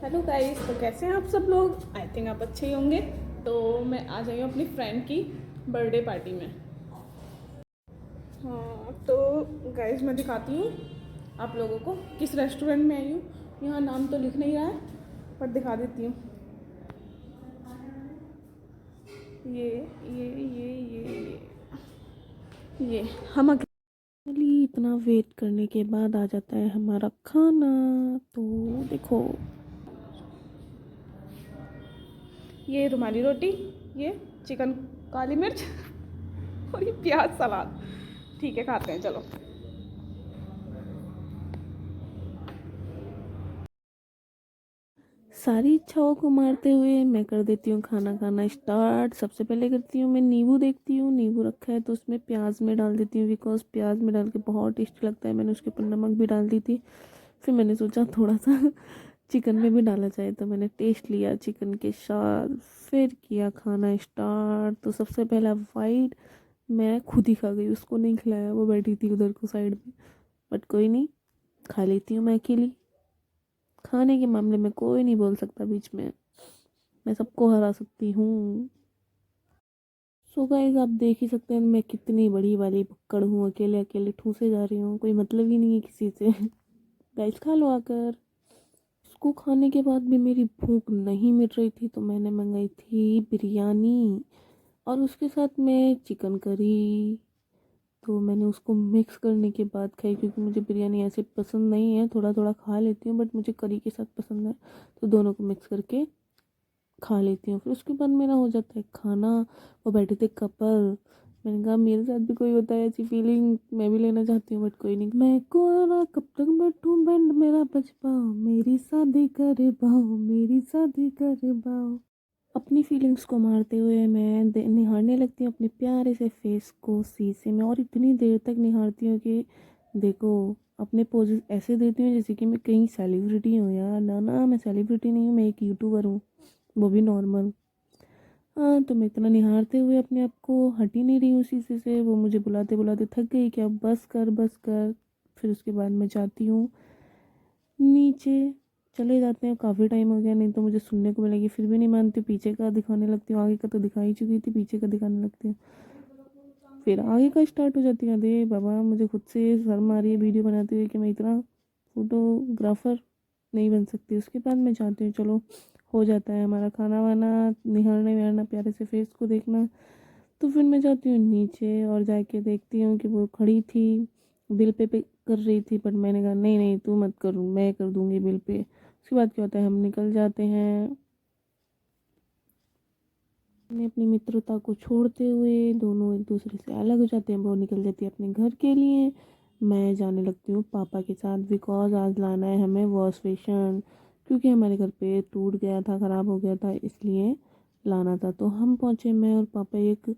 Hello guys, तो कैसे हैं आप सब लोग। आई थिंक आप अच्छे ही होंगे। तो मैं आ जाई हूँ अपनी फ्रेंड की बर्थडे पार्टी में। हाँ तो गाइस, मैं दिखाती हूँ आप लोगों को किस रेस्टोरेंट में आई हूँ। यहाँ नाम तो लिख नहीं रहा है पर दिखा देती हूँ। ये ये हम अकेले इतना वेट करने के बाद आ जाता है हमारा खाना। तो देखो, ये रुमाली रोटी, ये चिकन काली मिर्च और ये प्याज सलाद। ठीक है, खाते हैं चलो। सारी इच्छाओं को मारते हुए मैं कर देती हूँ खाना खाना स्टार्ट। सबसे पहले करती हूँ मैं नींबू देखती हूँ, नींबू रखा है तो उसमें प्याज में डाल देती हूँ, बिकॉज प्याज में डाल के बहुत टेस्टी लगता है। मैंने उसके ऊपर नमक भी डाल दी थी। फिर मैंने सोचा थोड़ा सा चिकन में भी डाला जाए, तो मैंने टेस्ट लिया चिकन के साथ। फिर किया खाना स्टार्ट। तो सबसे पहला वाइट मैं खुद ही खा गई, उसको नहीं खिलाया, वो बैठी थी उधर को साइड में। बट कोई नहीं, खा लेती हूँ मैं अकेली। खाने के मामले में कोई नहीं बोल सकता बीच में, मैं सबको हरा सकती हूँ। सो गाइस, आप देख ही सकते हैं मैं कितनी बड़ी वाली भक्कड़ हूँ, अकेले अकेले ठूसे जा रही हूँ, कोई मतलब ही नहीं है किसी से। गाइस खा लो आकर। इसको खाने के बाद भी मेरी भूख नहीं मिट रही थी, तो मैंने मंगाई थी बिरयानी और उसके साथ में चिकन करी। तो मैंने उसको मिक्स करने के बाद खाई, क्योंकि मुझे बिरयानी ऐसे पसंद नहीं है, थोड़ा थोड़ा खा लेती हूँ बट मुझे करी के साथ पसंद है। तो दोनों को मिक्स करके खा लेती हूँ। फिर उसके बाद मेरा हो जाता है खाना। वो बैठे थे कपल, मैंने कहा मेरे साथ भी कोई होता है ऐसी फीलिंग, मैं भी लेना चाहती हूँ बट कोई नहीं। मैं कुआरा कब तक बैठूं, बैंड मेरा बज पाओ, मेरी शादी कर पाओ, मेरी शादी कर पाओ। अपनी फीलिंग्स को मारते हुए मैं निहारने लगती हूँ अपने प्यारे से फेस को शीशे में, और इतनी देर तक निहारती हूँ कि देखो, अपने पोजेस ऐसे देती हूँ जैसे कि मैं कहीं सेलिब्रिटी हूँ। यार ना ना, मैं सेलिब्रिटी नहीं हूँ, मैं एक यूट्यूबर हूँ, वो भी नॉर्मल। हाँ, तो मैं इतना निहारते हुए अपने आप को हट ही नहीं रही हूँ शीशे से। वो मुझे बुलाते बुलाते थक गई, क्या बस कर बस कर। फिर उसके बाद मैं जाती हूँ नीचे। चले जाते हैं, काफ़ी टाइम हो गया, नहीं तो मुझे सुनने को मिलेगी। फिर भी नहीं मानती, पीछे का दिखाने लगती हूँ, आगे का तो दिखा ही चुकी थी, पीछे का दिखाने लगती हूँ। फिर आगे का स्टार्ट हो जाती है। अरे बाबा, मुझे खुद से शर्म आ रही है वीडियो बनाते हुए कि मैं इतना फोटोग्राफर नहीं बन सकती। उसके बाद मैं चाहती हूँ चलो हो जाता है हमारा खाना वाना, निहारना विहारना, प्यारे से फेस को देखना। तो फिर मैं जाती हूँ नीचे और जाके देखती हूँ कि वो खड़ी थी, बिल पे कर रही थी। बट मैंने कहा नहीं नहीं, तू मत करूँ, मैं कर दूँगी बिल पे। उसके बाद क्या होता है, हम निकल जाते हैं। मैंने अपनी मित्रता को छोड़ते हुए दोनों एक दूसरे से अलग हो जाते हैं। वो निकल जाती है अपने घर के लिए, मैं जाने लगती हूँ पापा के साथ, बिकॉज आज लाना है हमें वॉश बेसिन, क्योंकि हमारे घर पे टूट गया था, ख़राब हो गया था, इसलिए लाना था। तो हम पहुँचे, मैं और पापा एक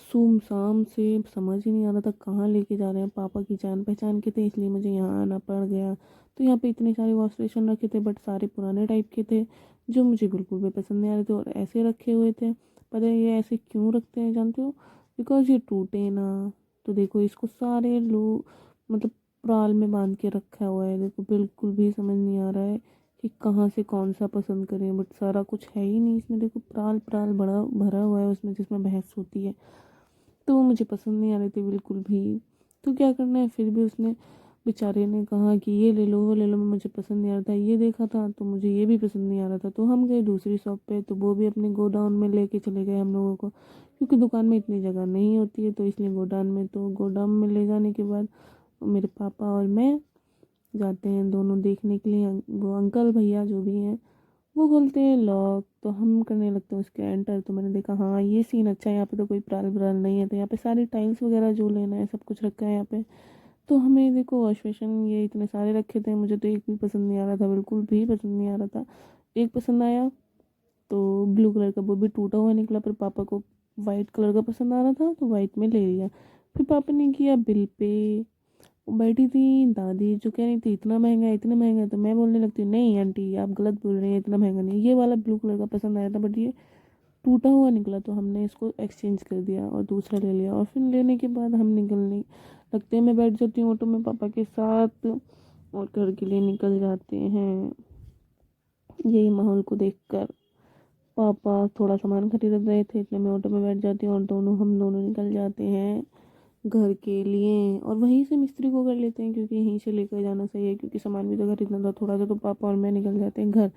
सुमसाम से, समझ ही नहीं आ रहा था कहाँ लेके जा रहे हैं। पापा की जान पहचान के थे, इसलिए मुझे यहाँ आना पड़ गया। तो यहाँ पे इतने सारे वॉश बेसिन रखे थे बट सारे पुराने टाइप के थे, जो मुझे बिल्कुल भी पसंद नहीं आ रहे थे, और ऐसे रखे हुए थे। पता है ये ऐसे क्यों रखते हैं जानते हो? बिकॉज ये टूटे ना। तो देखो, इसको सारे लोग मतलब प्राल में बांध के रखा हुआ है। देखो, बिल्कुल भी समझ नहीं आ रहा है कि कहाँ से कौन सा पसंद करें, बट सारा कुछ है ही नहीं इसमें। देखो, प्राल प्राल बड़ा भरा हुआ है उसमें, जिसमें भैंस होती है। तो वो मुझे पसंद नहीं आ रहे थे बिल्कुल भी। तो क्या करना है, फिर भी उसने, बेचारे ने कहा कि ये ले लो वो ले लो। मुझे पसंद नहीं आ रहा था, ये देखा था तो मुझे ये भी पसंद नहीं आ रहा था। तो हम गए दूसरी शॉप पे, तो वो भी अपने गोडाउन में लेके चले गए हम लोगों को, क्योंकि दुकान में इतनी जगह नहीं होती है, तो इसलिए गोडाउन में। तो गोडाउन में ले जाने के बाद मेरे पापा और मैं जाते हैं दोनों देखने के लिए। वो अंकल भैया जो भी हैं, वो खोलते हैं लॉक, तो हम करने लगते हैं उसके एंटर। तो मैंने देखा हाँ ये सीन अच्छा है, यहाँ पे तो कोई प्राल ब्राल नहीं है। तो यहाँ पे सारी टाइल्स वगैरह जो लेना है सब कुछ रखा है यहाँ पे। तो हमें देखो, वॉश बेसिन ये इतने सारे रखे थे, मुझे तो एक भी पसंद नहीं आ रहा था, बिल्कुल भी पसंद नहीं आ रहा था। एक पसंद आया तो ब्लू कलर का, वो भी टूटा हुआ निकला। पर पापा को वाइट कलर का पसंद आ रहा था तो वाइट में ले लिया। फिर पापा ने किया बिल पे। वो बैठी थी दादी, जो कह रही थी इतना महंगा है इतना महंगा है। तो मैं बोलने लगती हूँ नहीं आंटी, आप गलत बोल रही हैं, इतना महंगा नहीं। ये वाला ब्लू कलर का पसंद आया था बट ये टूटा हुआ निकला, तो हमने इसको एक्सचेंज कर दिया और दूसरा ले लिया। और फिर लेने के बाद हम निकलने लगते हैं। मैं बैठ जाती हूँ ऑटो में पापा के साथ, और घर के लिए निकल जाते हैं। यही माहौल को देखकर पापा थोड़ा सामान खरीद रहे थे, इतने में ऑटो में बैठ जाती हूँ और हम दोनों निकल जाते हैं घर के लिए। और वहीं से मिस्त्री को कर लेते हैं क्योंकि यहीं से लेकर जाना सही है, क्योंकि सामान भी तो खरीदना था थोड़ा सा। तो पापा और मैं निकल जाते हैं घर।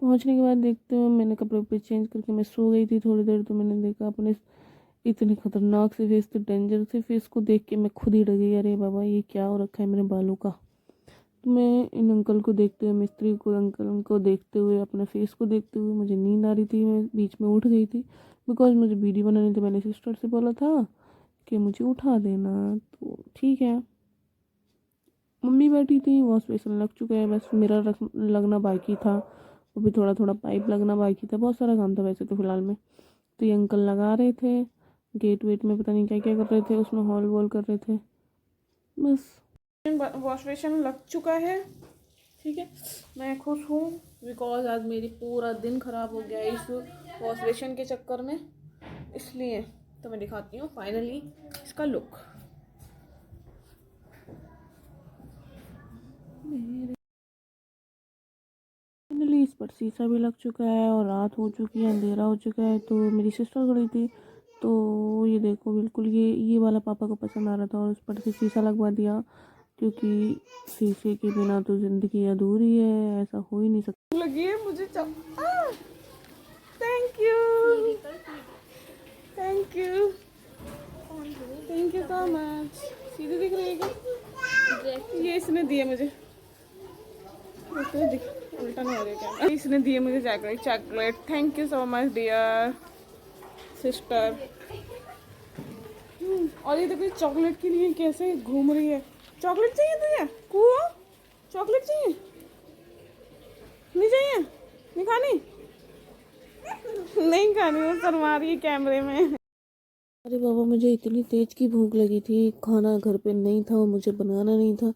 पहुंचने के बाद देखते हो मैंने कपड़े वपड़े चेंज करके मैं सो गई थी थोड़ी देर। तो मैंने देखा अपने इतने खतरनाक से फेस, तो डेंजर से फेस को देख के मैं खुद ही डर गई। अरे बाबा ये क्या हो रखा है मेरे बालों का। तो मैं इन अंकल को देखते हुए, मिस्त्री को, अंकल को देखते हुए, अपने फेस को देखते हुए, मुझे नींद आ रही थी, मैं बीच में उठ गई थी बिकॉज मुझे वीडियो बनानी थी। मैंने सिस्टर से बोला था कि मुझे उठा देना, तो ठीक है। मम्मी बैठी थी, वॉश बेसिन लग चुका है, बस मिरर लगना बाकी था, वो भी थोड़ा थोड़ा पाइप लगना बाकी था। बहुत सारा काम था वैसे तो फिलहाल में। तो ये अंकल लगा रहे थे गेट वेट में, पता नहीं क्या क्या कर रहे थे, उसमें हॉल वॉल कर रहे थे बस। वॉश बेसिन लग चुका है, ठीक है। मैं खुश हूँ बिकॉज आज मेरी पूरा दिन ख़राब हो गया इस वॉश बेसिन के चक्कर में, इसलिए। तो मैं दिखाती हूँ फाइनली इसका लुक। फाइनली इस पर शीशा भी लग चुका है और रात हो चुकी है, अंधेरा हो चुका है। तो मेरी सिस्टर खड़ी थी, तो ये देखो बिल्कुल ये वाला पापा को पसंद आ रहा था और उस पर से शीशा लगवा दिया, क्योंकि शीशे के बिना तो ज़िंदगी अधूरी है, ऐसा हो ही नहीं सकता। लगी है मुझे thank you, thank you, thank you so much. सीधी दिख रही है क्या? ये इसने दिए मुझे, उल्टा नहीं हो रहा क्या? इसने दिए मुझे chocolate. Thank you so much dear sister. और ये देखो चॉकलेट के लिए कैसे घूम रही है। चॉकलेट चाहिए तुझे कुआ? चॉकलेट चाहिए? नहीं चाहिए? नहीं खानी? नहीं खानी, वो शर्मा रही है कैमरे में। अरे बाबा मुझे इतनी तेज की भूख लगी थी, खाना घर पे नहीं था और मुझे बनाना नहीं था।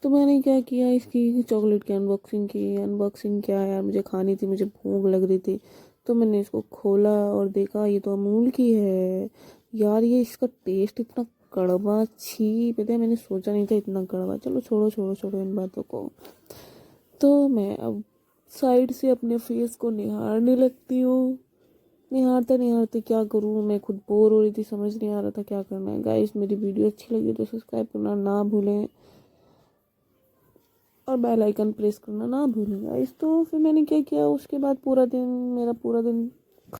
तो मैंने क्या किया, इसकी चॉकलेट की अनबॉक्सिंग की। अनबॉक्सिंग क्या यार, मुझे खानी थी, मुझे भूख लग रही थी। तो मैंने इसको खोला और देखा ये तो अमूल की है यार। ये इसका टेस्ट इतना कड़वा, छी, पता है मैंने सोचा नहीं था इतना कड़वा। चलो छोड़ो छोड़ो छोड़ो इन बातों को। तो मैं अब साइड से अपने फेस को निहारने लगती हूँ। निहारते निहारते क्या करूँ, मैं खुद बोर हो रही थी, समझ नहीं आ रहा था क्या करना है। गाइस मेरी वीडियो अच्छी लगी तो सब्सक्राइब करना ना भूलें और बेल आइकन प्रेस करना ना भूलें गाइस। तो फिर मैंने क्या किया, उसके बाद पूरा दिन